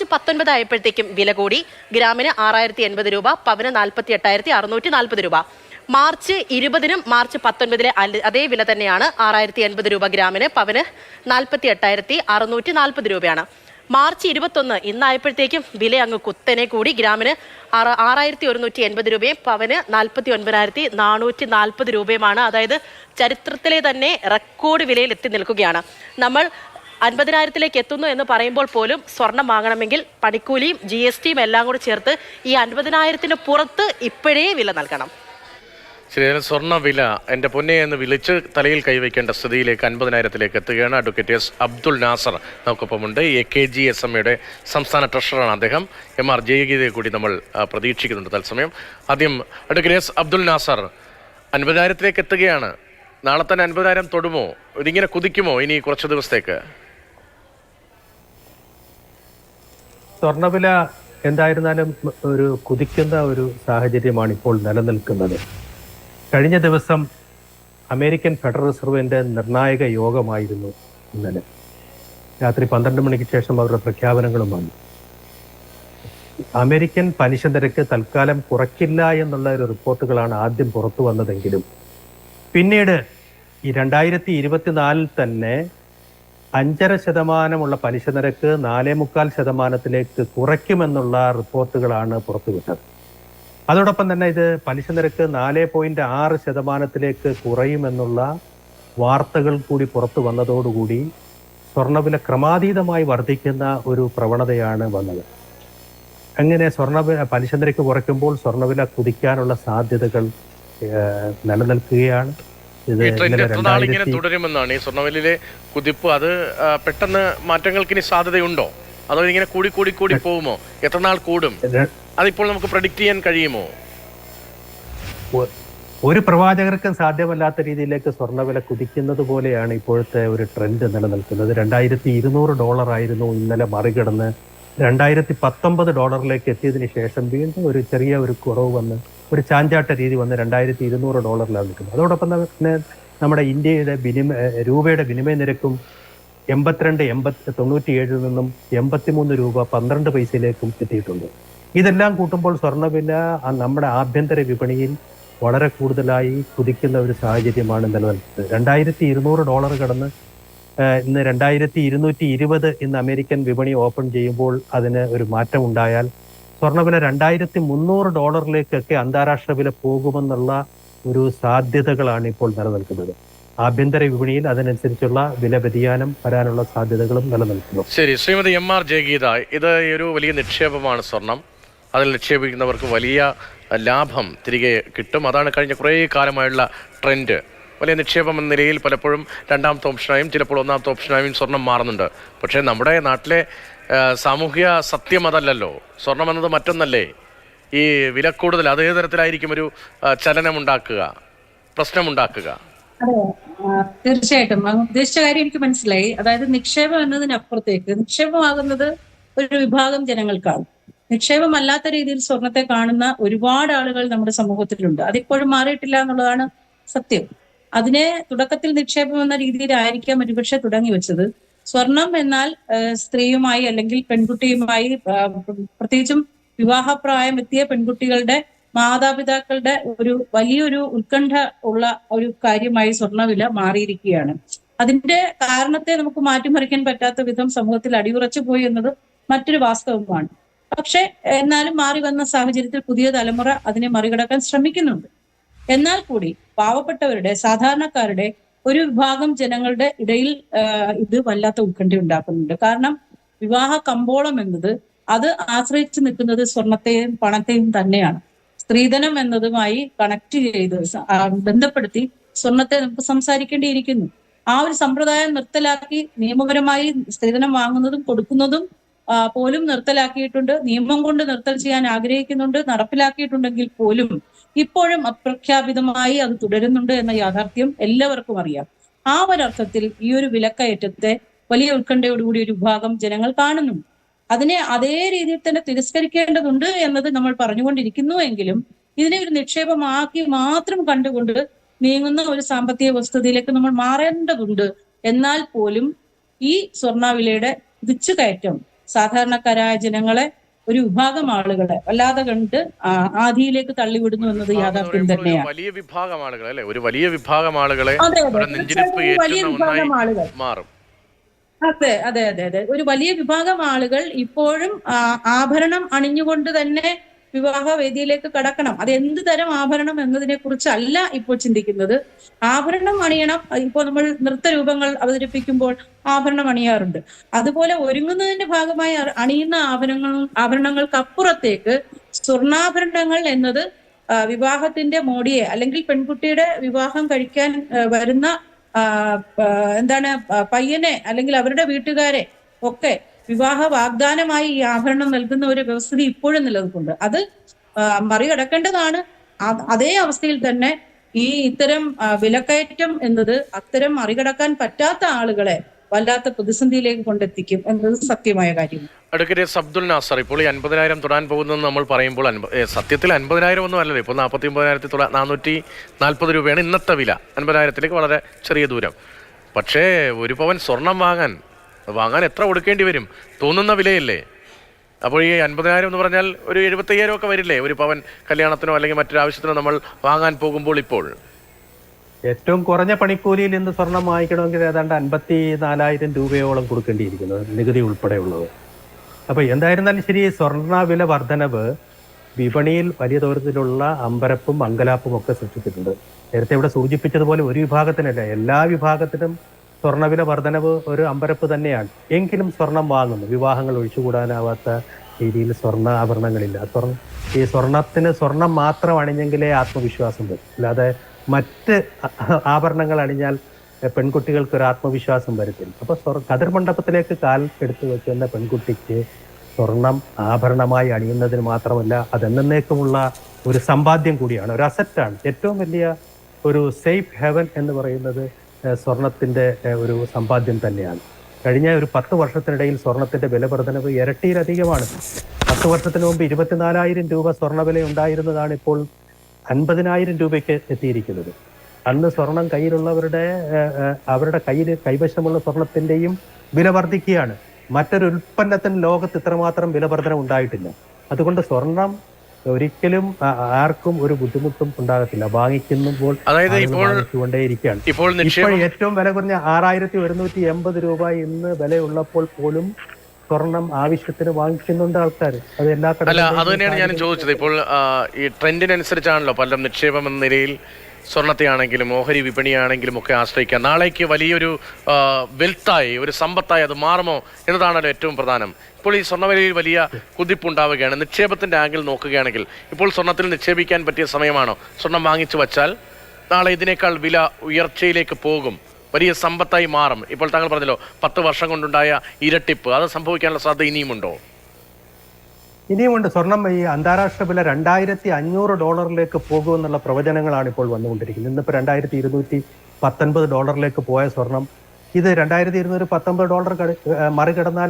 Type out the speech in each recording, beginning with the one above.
19 ആയപ്പോഴത്തേക്കും വില കൂടി. ഗ്രാമിന് 6080 രൂപ, പവന് 48,640 രൂപ. മാർച്ച് 20-നും മാർച്ച് 19-ലെ അതേ വില തന്നെയാണ്. 6080 രൂപ ഗ്രാമിന്, പവന് 48,640 രൂപയാണ്. മാർച്ച് 21 ഇന്നായപ്പോഴത്തേക്കും വില അങ്ങ് കുത്തനെ കൂടി. ഗ്രാമിന് 6180 രൂപയും പവന് 49,440 രൂപയുമാണ്. അതായത് ചരിത്രത്തിലെ തന്നെ റെക്കോർഡ് വിലയിൽ എത്തി നിൽക്കുകയാണ്. നമ്മൾ 50,000-ലേക്ക് എത്തുന്നു എന്ന് പറയുമ്പോൾ പോലും സ്വർണം വാങ്ങണമെങ്കിൽ പണിക്കൂലിയും GSTയും എല്ലാം കൂടി ചേർത്ത് ഈ 50,000-ന് പുറത്ത് ഇപ്പോഴേ വില നൽകണം. ശരി, സ്വർണ്ണ വില എൻ്റെ പൊന്നെ എന്ന് വിളിച്ച് തലയിൽ കൈവയ്ക്കേണ്ട സ്ഥിതിയിലേക്ക് 50,000-ലേക്ക് എത്തുകയാണ്. അഡ്വക്കേറ്റ് എസ് അബ്ദുൽ നാസർ നമുക്കൊപ്പമുണ്ട്. AKGSMയുടെ സംസ്ഥാന ട്രഷററാണ് അദ്ദേഹം. MR ജയഗീതയെ കൂടി നമ്മൾ പ്രതീക്ഷിക്കുന്നുണ്ട് തത്സമയം. ആദ്യം അഡ്വക്കേറ്റ് എസ് അബ്ദുൽ നാസർ, 50,000-ലേക്ക് എത്തുകയാണ്. നാളെ തന്നെ 50,000 തൊടുമോ? ഇതിങ്ങനെ കുതിക്കുമോ ഇനി കുറച്ച് ദിവസത്തേക്ക്? സ്വർണ്ണവില എന്തായിരുന്നാലും ഒരു കുതിക്കുന്ന ഒരു സാഹചര്യമാണ് ഇപ്പോൾ നിലനിൽക്കുന്നത്. കഴിഞ്ഞ ദിവസം അമേരിക്കൻ ഫെഡറൽ റിസർവിന്റെ നിർണായക യോഗമായിരുന്നു ഇന്നലെ. രാത്രി 12 മണിക്ക് ശേഷം അവരുടെ പ്രഖ്യാപനങ്ങളും വന്നു. അമേരിക്കൻ പലിശ നിരക്ക് തൽക്കാലം കുറയ്ക്കില്ല എന്നുള്ള ഒരു റിപ്പോർട്ടുകളാണ് ആദ്യം പുറത്തു വന്നതെങ്കിലും പിന്നീട് ഈ 2024 തന്നെ 5.5% പലിശ നിരക്ക് 4.25% കുറയ്ക്കുമെന്നുള്ള റിപ്പോർട്ടുകളാണ് പുറത്തുവിട്ടത്. അതോടൊപ്പം തന്നെ ഇത് പലിശ നിരക്ക് 4.6% കുറയുമെന്നുള്ള വാർത്തകൾ കൂടി പുറത്തു വന്നതോടുകൂടി സ്വർണ്ണവില ക്രമാതീതമായി വർദ്ധിക്കുന്ന ഒരു പ്രവണതയാണ് വന്നത്. അങ്ങനെ പലിശ നിരക്ക് കുറയ്ക്കുമ്പോൾ സ്വർണ്ണവില കുതിക്കാനുള്ള സാധ്യതകൾ നിലനിൽക്കുകയാണ്. ഇങ്ങനെ തുടരുമെന്നാണ് ഈ സ്വർണ്ണവിലയിലെ കുതിപ്പ്. അത് പെട്ടെന്ന് മാറ്റങ്ങൾക്ക് ഇനി സാധ്യതയുണ്ടോ? അതോ ഇങ്ങനെ കൂടി കൂടി കൂടി പോകുമോ? എത്ര നാൾ കൂടും? അതിപ്പോൾ നമുക്ക് പ്രഡിക്റ്റ് ചെയ്യാൻ കഴിയുമോ? ഒരു പ്രവാചകർക്കും സാധ്യമല്ലാത്ത രീതിയിലേക്ക് സ്വർണ്ണവില കുതിക്കുന്നത് പോലെയാണ് ഇപ്പോഴത്തെ ഒരു ട്രെൻഡ് നിലനിൽക്കുന്നത്. $2,200 ആയിരുന്നു ഇന്നലെ മറികടന്ന് $2,019 എത്തിയതിനു ശേഷം വീണ്ടും ഒരു ചെറിയ ഒരു കുറവ് വന്ന് ഒരു ചാഞ്ചാട്ട രീതി വന്ന് $2,200 നിൽക്കുന്നത്. അതോടൊപ്പം തന്നെ നമ്മുടെ ഇന്ത്യയുടെ രൂപയുടെ വിനിമയ നിരക്കും 82.97 നിന്നും 83 രൂപ 12 പൈസയിലേക്കും എത്തിയിട്ടുണ്ട്. ഇതെല്ലാം കൂട്ടുമ്പോൾ സ്വർണ്ണവില നമ്മുടെ ആഭ്യന്തര വിപണിയിൽ വളരെ കൂടുതലായി കുതിക്കുന്ന ഒരു സാഹചര്യമാണ് നിലനിൽക്കുന്നത്. $2,200 കടന്ന് ഇന്ന് 2,220 ഇന്ന് അമേരിക്കൻ വിപണി ഓപ്പൺ ചെയ്യുമ്പോൾ അതിന് ഒരു മാറ്റം ഉണ്ടായാൽ സ്വർണ്ണവില $2,300 അന്താരാഷ്ട്ര വില പോകുമെന്നുള്ള ഒരു സാധ്യതകളാണ് ഇപ്പോൾ നിലനിൽക്കുന്നത്. ആഭ്യന്തര വിപണിയിൽ അതിനനുസരിച്ചുള്ള വില വ്യതിയാനം വരാനുള്ള സാധ്യതകളും നിലനിൽക്കുന്നു. ശരി, ശ്രീമതി MR ജയഗീത, ഇത് ഒരു വലിയ നിക്ഷേപമാണ് സ്വർണം. അതിൽ നിക്ഷേപിക്കുന്നവർക്ക് വലിയ ലാഭം തിരികെ കിട്ടും. അതാണ് കഴിഞ്ഞ കുറേ കാലമായുള്ള ട്രെൻഡ്. വലിയ നിക്ഷേപം എന്ന നിലയിൽ പലപ്പോഴും രണ്ടാമത്തെ ഓപ്ഷനായും ചിലപ്പോൾ ഒന്നാമത്തെ ഓപ്ഷനായും സ്വർണം മാറുന്നുണ്ട്. പക്ഷേ നമ്മുടെ നാട്ടിലെ സാമൂഹ്യ സത്യം അതല്ലല്ലോ. സ്വർണം എന്നത് മറ്റൊന്നല്ലേ. ഈ വില കൂടുതൽ അത് ഏത് തരത്തിലായിരിക്കും ഒരു ചലനമുണ്ടാക്കുക, പ്രശ്നമുണ്ടാക്കുക? അതെ, തീർച്ചയായിട്ടും ഉദ്ദേശിച്ച കാര്യം എനിക്ക് മനസ്സിലായി. അതായത് നിക്ഷേപം എന്നതിനപ്പുറത്തേക്ക് നിക്ഷേപമാകുന്നത് ഒരു വിഭാഗം ജനങ്ങൾക്കാണ്. നിക്ഷേപമല്ലാത്ത രീതിയിൽ സ്വർണത്തെ കാണുന്ന ഒരുപാട് ആളുകൾ നമ്മുടെ സമൂഹത്തിലുണ്ട്. അതിപ്പോഴും മാറിയിട്ടില്ല എന്നുള്ളതാണ് സത്യം. അതിനെ തുടക്കത്തിൽ നിക്ഷേപം എന്ന രീതിയിലായിരിക്കാം ഒരുപക്ഷെ തുടങ്ങി വെച്ചത്. സ്വർണം എന്നാൽ സ്ത്രീയുമായി അല്ലെങ്കിൽ പെൺകുട്ടിയുമായി, പ്രത്യേകിച്ചും വിവാഹപ്രായം എത്തിയ പെൺകുട്ടികളുടെ മാതാപിതാക്കളുടെ ഒരു വലിയൊരു ഉത്കണ്ഠ ഉള്ള ഒരു കാര്യമായി സ്വർണ്ണവില മാറിയിരിക്കുകയാണ്. അതിന്റെ കാരണത്തെ നമുക്ക് മാറ്റിമറിക്കാൻ പറ്റാത്ത വിധം സമൂഹത്തിൽ അടിയുറച്ചു പോയി എന്നത് മറ്റൊരു വാസ്തവമാണ്. പക്ഷെ എന്നാലും മാറി വന്ന സാഹചര്യത്തിൽ പുതിയ തലമുറ അതിനെ മറികടക്കാൻ ശ്രമിക്കുന്നുണ്ട്. എന്നാൽ കൂടി പാവപ്പെട്ടവരുടെ, സാധാരണക്കാരുടെ ഒരു വിഭാഗം ജനങ്ങളുടെ ഇടയിൽ ഇത് വല്ലാത്ത ഉത്കണ്ഠ ഉണ്ടാക്കുന്നുണ്ട്. കാരണം വിവാഹ കമ്പോളം എന്നത് അത് ആശ്രയിച്ചു നിൽക്കുന്നത് സ്വർണത്തെയും പണത്തെയും തന്നെയാണ്. സ്ത്രീധനം എന്നതുമായി കണക്ട് ചെയ്ത് ബന്ധപ്പെടുത്തി സ്വർണത്തെ നമുക്ക് സംസാരിക്കേണ്ടിയിരിക്കുന്നു. ആ ഒരു സമ്പ്രദായം നിർത്തലാക്കി നിയമപരമായി സ്ത്രീധനം വാങ്ങുന്നതും കൊടുക്കുന്നതും പോലും നിർത്തലാക്കിയിട്ടുണ്ട്. നിയമം കൊണ്ട് നിർത്തൽ ചെയ്യാൻ ആഗ്രഹിക്കുന്നുണ്ട്, നടപ്പിലാക്കിയിട്ടുണ്ടെങ്കിൽ പോലും ഇപ്പോഴും അപ്രഖ്യാപിതമായി അത് തുടരുന്നുണ്ട് എന്ന യാഥാർത്ഥ്യം എല്ലാവർക്കും അറിയാം. ആ ഒരർത്ഥത്തിൽ ഈ ഒരു വിലക്കയറ്റത്തെ വലിയ ഉത്കണ്ഠയോടുകൂടി ഒരു വിഭാഗം ജനങ്ങൾ കാണുന്നുണ്ട്. അതിനെ അതേ രീതിയിൽ തന്നെ തിരസ്കരിക്കേണ്ടതുണ്ട് എന്നത് നമ്മൾ പറഞ്ഞുകൊണ്ടിരിക്കുന്നു. എങ്കിലും ഇതിനെ ഒരു നിക്ഷേപമാക്കി മാത്രം കണ്ടുകൊണ്ട് നീങ്ങുന്ന ഒരു സാമ്പത്തിക വസ്തുതയിലേക്ക് നമ്മൾ മാറേണ്ടതുണ്ട്. എന്നാൽ പോലും ഈ സ്വർണ്ണവിലയുടെ കുതിച്ചുകയറ്റം സാധാരണക്കാരായ ജനങ്ങളെ, ഒരു വിഭാഗം ആളുകളെ വല്ലാതെ കണ്ട് ആധിയിലേക്ക് തള്ളിവിടുന്നു എന്നത് യാഥാർത്ഥ്യം തന്നെയാണ്. വലിയ വിഭാഗം ആളുകൾ അല്ലെ, ഒരു വലിയ വിഭാഗം ആളുകളെ അതെ അതെ, നെഞ്ചിടിപ്പ് വലിയ ഏറ്റുന്ന വിഭാഗം ഒന്നായി ആളുകൾ മാറും. അതെ അതെ അതെ അതെ, ഒരു വലിയ വിഭാഗം ആളുകൾ ഇപ്പോഴും ആഭരണം അണിഞ്ഞുകൊണ്ട് തന്നെ വിവാഹ വേദിയിലേക്ക് കടക്കണം. അത് എന്ത് തരം ആഭരണം എന്നതിനെ കുറിച്ചല്ല ഇപ്പോൾ ചിന്തിക്കുന്നത്. ആഭരണം അണിയണം. ഇപ്പോൾ നമ്മൾ നൃത്തരൂപങ്ങൾ അവതരിപ്പിക്കുമ്പോൾ ആഭരണം അണിയാറുണ്ട്. അതുപോലെ ഒരുങ്ങുന്നതിന്റെ ഭാഗമായി അണിയുന്ന ആഭരണങ്ങൾക്കപ്പുറത്തേക്ക് സ്വർണ്ണാഭരണങ്ങൾ എന്നത് വിവാഹത്തിന്റെ മോടിയെ, അല്ലെങ്കിൽ പെൺകുട്ടിയുടെ വിവാഹം കഴിക്കാൻ വരുന്ന പയ്യനെ അല്ലെങ്കിൽ അവരുടെ വീട്ടുകാരെ ഒക്കെ വിവാഹ വാഗ്ദാനമായി ഈ ആഭരണം നൽകുന്ന ഒരു വ്യവസ്ഥിതി ഇപ്പോഴും നിലനിൽക്കുന്നുണ്ട്. അത് മറികടക്കേണ്ടതാണ്. അതേ അവസ്ഥയിൽ തന്നെ ഇത്തരം വിലക്കയറ്റം എന്നത് അത്തരം മറികടക്കാൻ പറ്റാത്ത ആളുകളെ വല്ലാത്ത പ്രതിസന്ധിയിലേക്ക് കൊണ്ടെത്തിക്കും എന്നത് സത്യമായ കാര്യം. അഡ്വക്കേറ്റ് അബ്ദുൽ നാസർ, ഇപ്പോൾ ഈ 50,000 തൊടാൻ പോകുന്നതെന്ന് നമ്മൾ പറയുമ്പോൾ സത്യത്തിൽ 50,000 ഒന്നും അല്ലല്ലോ. ഇപ്പോൾ 49,440 രൂപയാണ് ഇന്നത്തെ വില. 50,000 വളരെ ചെറിയ ദൂരം. പക്ഷേ ഒരു പവൻ സ്വർണം വാങ്ങാൻ എത്ര കൊടുക്കേണ്ടി വരും? തോന്നുന്ന വിലയല്ലേ? അപ്പോൾ ഈ 50,000 എന്ന് പറഞ്ഞാൽ ഒരു 75,000 ഒക്കെ വരില്ലേ ഒരു പവൻ കല്യാണത്തിനോ അല്ലെങ്കിൽ മറ്റൊരു ആവശ്യത്തിനോ നമ്മൾ വാങ്ങാൻ പോകുമ്പോൾ? ഇപ്പോൾ ഏറ്റവും കുറഞ്ഞ പണിക്കൂലിയിൽ ഇന്ന് സ്വർണം വാങ്ങിക്കണമെങ്കിൽ ഏതാണ്ട് 54,000 രൂപയോളം കൊടുക്കേണ്ടിയിരിക്കുന്നത്, നികുതി ഉൾപ്പെടെയുള്ളത്. അപ്പോൾ എന്തായിരുന്നാലും ശരി, സ്വർണ്ണ വില വർധനവ് വിപണിയിൽ വലിയ തോതിലുള്ള അമ്പരപ്പും അങ്കലാപ്പും ഒക്കെ സൃഷ്ടിച്ചിട്ടുണ്ട്. നേരത്തെ ഇവിടെ സൂചിപ്പിച്ചതുപോലെ ഒരു വിഭാഗത്തിനല്ല, എല്ലാ വിഭാഗത്തിനും സ്വർണ്ണവില വർധനവ് ഒരു അമ്പരപ്പ് തന്നെയാണ്. എങ്കിലും സ്വർണം വാങ്ങുന്നു. വിവാഹങ്ങൾ ഒഴിച്ചുകൂടാനാവാത്ത രീതിയിൽ സ്വർണ്ണ ആഭരണങ്ങളില്ല. ഈ സ്വർണം മാത്രം അണിഞ്ഞെങ്കിലേ ആത്മവിശ്വാസം വരും. അല്ലാതെ മറ്റ് ആഭരണങ്ങൾ അണിഞ്ഞാൽ പെൺകുട്ടികൾക്ക് ഒരു ആത്മവിശ്വാസം വരത്തില്ല. അപ്പൊ കതിർ മണ്ഡപത്തിലേക്ക് കാൽ എടുത്തു വെക്കുന്ന പെൺകുട്ടിക്ക് സ്വർണം ആഭരണമായി അണിയുന്നതിന് മാത്രമല്ല, അതെന്നേക്കുമുള്ള ഒരു സമ്പാദ്യം കൂടിയാണ്, ഒരു അസറ്റാണ്. ഏറ്റവും വലിയ ഒരു സേഫ് ഹെവൻ എന്ന് പറയുന്നത് സ്വർണത്തിന്റെ ഒരു സമ്പാദ്യം തന്നെയാണ്. കഴിഞ്ഞ ഒരു 10 വർഷത്തിനിടയിൽ സ്വർണത്തിന്റെ വില വർധനവ് ഇരട്ടിയിലധികമാണ്. 10 വർഷത്തിന് മുമ്പ് 24,000 രൂപ സ്വർണ്ണവില ഉണ്ടായിരുന്നതാണ് ഇപ്പോൾ 50,000 രൂപയ്ക്ക് എത്തിയിരിക്കുന്നത്. അന്ന് സ്വർണം കയ്യിലുള്ളവരുടെ അവരുടെ കൈവശമുള്ള സ്വർണത്തിന്റെയും വില വർദ്ധിക്കുകയാണ്. മറ്റൊരു ഉൽപ്പന്നത്തിന് ലോകത്ത് ഇത്രമാത്രം വില വർധന ഉണ്ടായിട്ടില്ല. അതുകൊണ്ട് സ്വർണം ഒരിക്കലും ആർക്കും ഒരു ബുദ്ധിമുട്ടും ഉണ്ടാകത്തില്ല. വാങ്ങിക്കുമ്പോൾ വാങ്ങിച്ചുകൊണ്ടേയിരിക്കുകയാണ്. ഇപ്പോൾ ഏറ്റവും വില കുറഞ്ഞ 6,180 രൂപ ഇന്ന് വിലയുള്ളപ്പോൾ പോലും സ്വർണം ആവശ്യത്തിന് വാങ്ങിക്കുന്നുണ്ട് ആൾക്കാർ. അത് എല്ലാ കടയിലും. അത് തന്നെയാണ് ഞാൻ ചോദിച്ചത്. ഇപ്പോൾ ഈ ട്രെൻഡിനനുസരിച്ചാണല്ലോ പലരും നിക്ഷേപം എന്ന നിലയിൽ സ്വർണത്തെ ആണെങ്കിലും ഓഹരി വിപണിയാണെങ്കിലും ഒക്കെ ആശ്രയിക്കുക. നാളേക്ക് വലിയൊരു വെൽത്തായി, ഒരു സമ്പത്തായി അത് മാറുമോ എന്നതാണല്ലോ ഏറ്റവും പ്രധാനം. ഇപ്പോൾ ഈ സ്വർണ്ണവിലയിൽ വലിയ കുതിപ്പുണ്ടാവുകയാണ്. നിക്ഷേപത്തിന്റെ ആംഗിൾ നോക്കുകയാണെങ്കിൽ ഇപ്പോൾ സ്വർണത്തിൽ നിക്ഷേപിക്കാൻ പറ്റിയ സമയമാണോ? സ്വർണം വാങ്ങിച്ചു വച്ചാൽ നാളെ ഇതിനേക്കാൾ വില ഉയർച്ചയിലേക്ക് പോകും, വലിയ സമ്പത്തായി മാറും. ഇപ്പോൾ താങ്കൾ പറഞ്ഞല്ലോ 10 വർഷം കൊണ്ടുണ്ടായ ഇരട്ടിപ്പ്, അത് സംഭവിക്കാനുള്ള സാധ്യത ഇനിയുമുണ്ടോ? ഇനിയുമുണ്ട്. സ്വർണം ഈ അന്താരാഷ്ട്ര വില $2,500 പോകുമെന്നുള്ള പ്രവചനങ്ങളാണ് ഇപ്പോൾ വന്നുകൊണ്ടിരിക്കുന്നത്. ഇന്നിപ്പോൾ $2,219 പോയ സ്വർണം ഇത് $2,219 മറികടന്നാൽ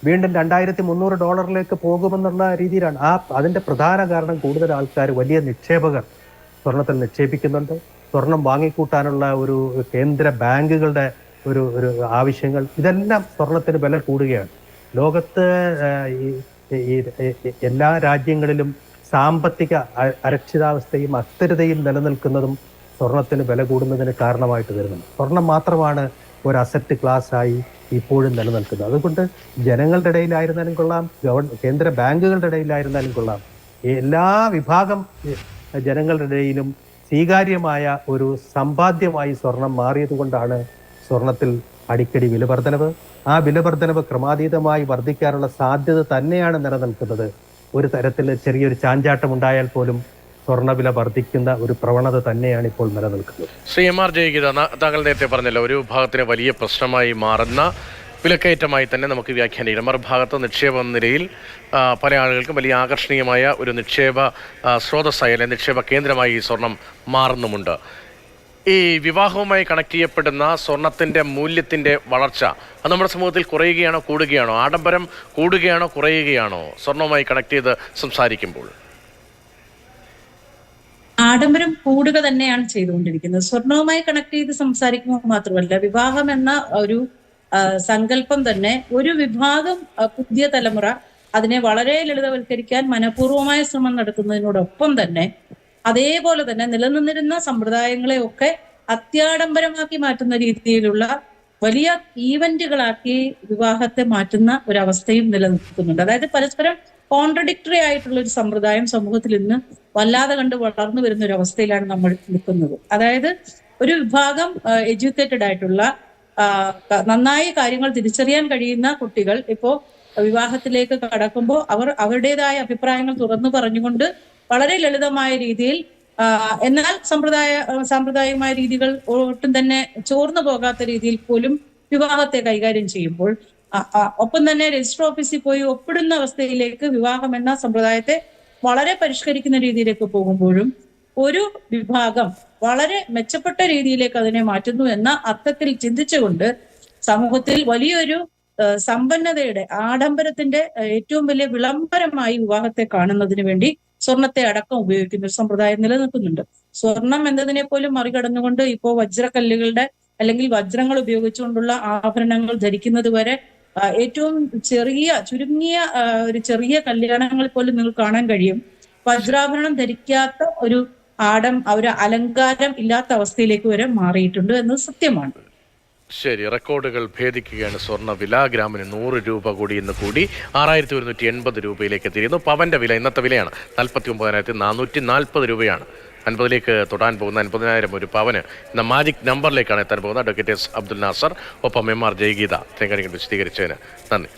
വീണ്ടും $2,300 പോകുമെന്നുള്ള രീതിയിലാണ്. അതിന്റെ പ്രധാന കാരണം കൂടുതൽ ആൾക്കാർ, വലിയ നിക്ഷേപകർ സ്വർണത്തിൽ നിക്ഷേപിക്കുന്നുണ്ട്. സ്വർണം വാങ്ങിക്കൂട്ടാനുള്ള ഒരു കേന്ദ്ര ബാങ്കുകളുടെ ഒരു ആവശ്യങ്ങൾ, ഇതെല്ലാം സ്വർണത്തിന് വില കൂടുകയാണ്. ലോകത്ത് എല്ലാ രാജ്യങ്ങളിലും സാമ്പത്തിക അരക്ഷിതാവസ്ഥയും അസ്ഥിരതയും നിലനിൽക്കുന്നതും സ്വർണത്തിന് വില കൂടുന്നതിന് കാരണമായിട്ട് വരുന്നുണ്ട്. സ്വർണം മാത്രമാണ് ഒരു അസറ്റ് ക്ലാസ് ആയി ഇപ്പോഴും നിലനിൽക്കുന്നത്. അതുകൊണ്ട് ജനങ്ങളുടെ ഇടയിലായിരുന്നാലും കൊള്ളാം, കേന്ദ്ര ബാങ്കുകളുടെ ഇടയിലായിരുന്നാലും കൊള്ളാം, എല്ലാ വിഭാഗം ജനങ്ങളുടെ ഇടയിലും സ്വീകാര്യമായ ഒരു സമ്പാദ്യമായി സ്വർണം മാറിയത് കൊണ്ടാണ് സ്വർണത്തിൽ അടിക്കടി വില വർധനവ്. ആ വില വർധനവ് ക്രമാതീതമായി വർദ്ധിക്കാനുള്ള സാധ്യത തന്നെയാണ് നിലനിൽക്കുന്നത്. ഒരു തരത്തിൽ ചെറിയൊരു ചാഞ്ചാട്ടം ഉണ്ടായാൽ പോലും സ്വർണ്ണവില വർദ്ധിക്കുന്ന ഒരു പ്രവണത തന്നെയാണ് ഇപ്പോൾ നിലനിൽക്കുന്നത്. ശ്രീ എം.ആർ. ജയഗീത, താങ്കൾ നേരത്തെ പറഞ്ഞല്ലോ ഒരു വിഭാഗത്തിന് വലിയ പ്രശ്നമായി മാറുന്ന വിലക്കയറ്റമായി തന്നെ നമുക്ക് വ്യാഖ്യാനിക്കാം. മറുഭാഗത്ത് നിക്ഷേപ നിലയിൽ പല ആളുകൾക്കും വലിയ ആകർഷണീയമായ ഒരു നിക്ഷേപ സ്രോതസ്സായി അല്ലെങ്കിൽ നിക്ഷേപ കേന്ദ്രമായി ഈ സ്വർണം മാറുന്നുമുണ്ട്. ഈ വിവാഹവുമായി കണക്ട് ചെയ്യപ്പെടുന്ന സ്വർണത്തിന്റെ മൂല്യത്തിന്റെ വളർച്ച അത് നമ്മുടെ സമൂഹത്തിൽ കുറയുകയാണോ കൂടുകയാണോ? ആഡംബരം കൂടുകയാണോ കുറയുകയാണോ സ്വർണവുമായി കണക്ട് ചെയ്ത് സംസാരിക്കുമ്പോൾ? ആഡംബരം കൂടുക തന്നെയാണ് ചെയ്തുകൊണ്ടിരിക്കുന്നത്. സ്വർണവുമായി കണക്ട് ചെയ്ത് സംസാരിക്കുമ്പോൾ മാത്രമല്ല, വിവാഹം എന്ന ഒരു സങ്കല്പം തന്നെ ഒരു വിഭാഗം പുതിയ തലമുറ അതിനെ വളരെ ലളിതവൽക്കരിക്കാൻ മനഃപൂർവമായ ശ്രമം നടത്തുന്നതിനോടൊപ്പം തന്നെ അതേപോലെ തന്നെ നിലനിന്നിരുന്ന സമ്പ്രദായങ്ങളെ ഒക്കെ അത്യാഡംബരമാക്കി മാറ്റുന്ന രീതിയിലുള്ള വലിയ ഈവന്റുകളാക്കി വിവാഹത്തെ മാറ്റുന്ന ഒരവസ്ഥയും നിലനിൽക്കുന്നുണ്ട്. അതായത് പരസ്പരം കോൺട്രഡിക്ടറി ആയിട്ടുള്ള ഒരു സമ്പ്രദായം സമൂഹത്തിൽ ഇന്ന് വല്ലാതെ കണ്ട് വളർന്നു വരുന്ന ഒരു അവസ്ഥയിലാണ് നമ്മൾ നിൽക്കുന്നത്. അതായത് ഒരു വിഭാഗം എഡ്യൂക്കേറ്റഡ് ആയിട്ടുള്ള നന്നായി കാര്യങ്ങൾ തിരിച്ചറിയാൻ കഴിയുന്ന കുട്ടികൾ ഇപ്പോ വിവാഹത്തിലേക്ക് കടക്കുമ്പോൾ അവരുടേതായ അഭിപ്രായങ്ങൾ തുറന്നു പറഞ്ഞുകൊണ്ട് വളരെ ലളിതമായ രീതിയിൽ എന്നാൽ സാമ്പ്രദായികമായ രീതികൾ ഒട്ടും തന്നെ ചോർന്നു പോകാത്ത രീതിയിൽ പോലും വിവാഹത്തെ കൈകാര്യം ചെയ്യുമ്പോൾ ഒപ്പം തന്നെ രജിസ്റ്റർ ഓഫീസിൽ പോയി ഒപ്പിടുന്ന അവസ്ഥയിലേക്ക് വിവാഹം എന്ന സമ്പ്രദായത്തെ വളരെ പരിഷ്കരിക്കുന്ന രീതിയിലേക്ക് പോകുമ്പോഴും ഒരു വിഭാഗം വളരെ മെച്ചപ്പെട്ട രീതിയിലേക്ക് അതിനെ മാറ്റുന്നു എന്ന അർത്ഥത്തിൽ ചിന്തിച്ചുകൊണ്ട് സമൂഹത്തിൽ വലിയൊരു സമ്പന്നതയുടെ ആഡംബരത്തിന്റെ ഏറ്റവും വലിയ വിളംബരമായി വിവാഹത്തെ കാണുന്നതിന് വേണ്ടി സ്വർണത്തെ അടക്കം ഉപയോഗിക്കുന്ന ഒരു സമ്പ്രദായം നിലനിൽക്കുന്നുണ്ട്. സ്വർണം എന്നതിനെ പോലും മറികടന്നുകൊണ്ട് ഇപ്പോൾ വജ്രക്കല്ലുകളുടെ അല്ലെങ്കിൽ വജ്രങ്ങൾ ഉപയോഗിച്ചുകൊണ്ടുള്ള ആഭരണങ്ങൾ ധരിക്കുന്നത് വരെ ഏറ്റവും ചുരുങ്ങിയ ഒരു ചെറിയ കല്യാണങ്ങളിൽ പോലും നിങ്ങൾക്ക് കാണാൻ കഴിയും വജ്രാഭരണം ധരിക്കാത്ത ഒരു അലങ്കാരം ഇല്ലാത്ത അവസ്ഥയിലേക്ക് വരെ മാറിയിട്ടുണ്ട് എന്നത് സത്യമാണ്. ശരി, റെക്കോർഡുകൾ ഭേദിക്കുകയാണ്. സ്വർണ്ണ വില ഗ്രാമിന് 100 രൂപ കൂടി ഇന്ന് കൂടി 6180 രൂപയിലേക്ക് എത്തിയിരുന്നു. പവന്റെ വില ഇന്നത്തെ വിലയാണ് 49,440 രൂപയാണ്. 50ലേക്ക് തൊടാൻ പോകുന്ന 50,000 ഒരു പവന് ഇന്ന് മാജിക് നമ്പറിലേക്കാണ് എത്താൻ പോകുന്നത്. അഡ്വക്കേറ്റ് എസ് അബ്ദുൽ നാസർ, ഒപ്പം MR ജയഗീത തേങ്ങ വിശദീകരിച്ചതിന് നന്ദി.